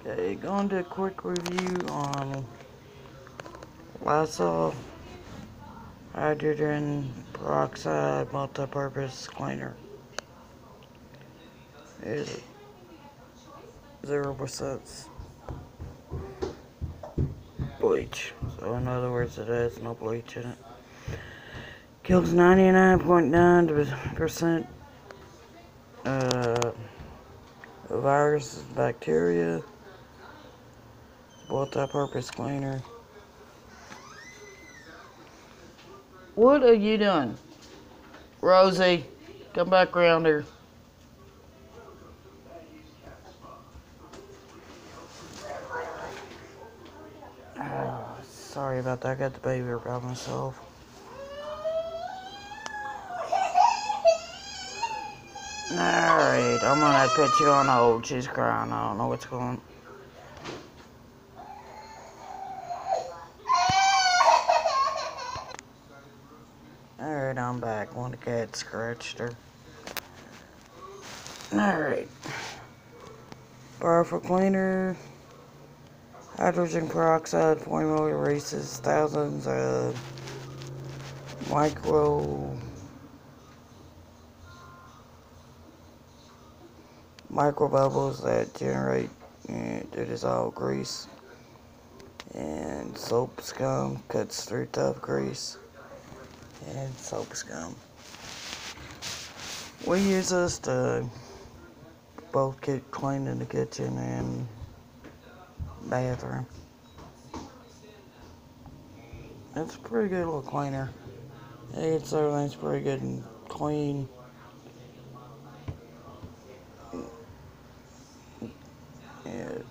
Okay, going to a quick review on Lysol hydrogen peroxide multi-purpose cleaner. It's 0% bleach. So in other words, it has no bleach in it. Kills 99.9% viruses, bacteria. Multi-purpose cleaner. What are you doing? Rosie, come back around here. Sorry about that, I got the baby here by myself. Alright, I'm gonna put you on hold. She's crying, I don't know what's going on. Alright, I'm back. One of the cats scratched her. Alright. Powerful cleaner. Hydrogen peroxide formula erases thousands of micro bubbles that generate to dissolve grease. And soap scum cuts through tough grease. And soap scum. We use this to both keep clean in the kitchen and bathroom. It's a pretty good little cleaner. It gets everything's pretty good and clean. It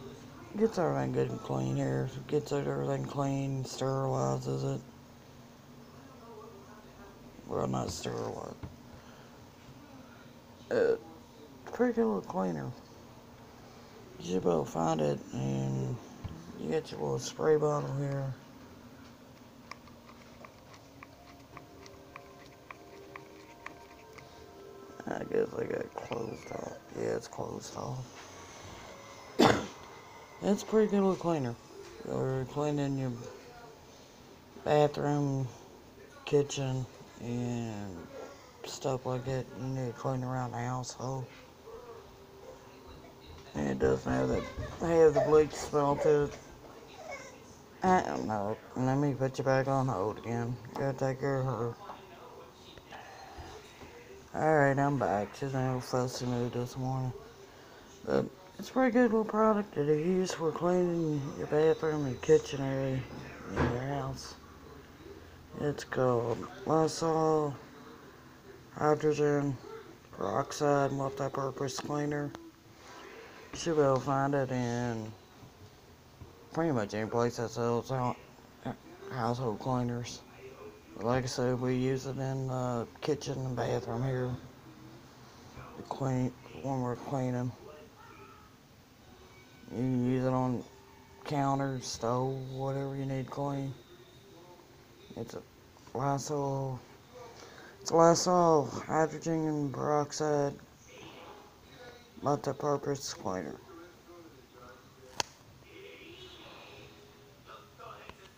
gets everything good and clean here. It gets everything clean, sterilizes it. Well, not sterilized. Pretty good little cleaner. You should be able to find it, and you get your little spray bottle here. I guess I got it closed off. Yeah, it's closed off. It's a pretty good little cleaner. You're cleaning your bathroom, kitchen, and stuff like that. You need to clean around the household. And it doesn't have the bleach smell to it. I don't know. Let me put you back on hold again. Gotta take care of her. Alright, I'm back. She's in a little fussy mood this morning. But it's a pretty good little product that you use for cleaning your bathroom and kitchen area in your house. It's called Lysol Hydrogen Peroxide Multi-Purpose Cleaner. You should be able to find it in pretty much any place that sells household cleaners. Like I said, we use it in the kitchen and bathroom here to clean when we're cleaning. You can use it on counters, stove, whatever you need clean. It's a Lysol hydrogen and peroxide multi-purpose cleaner.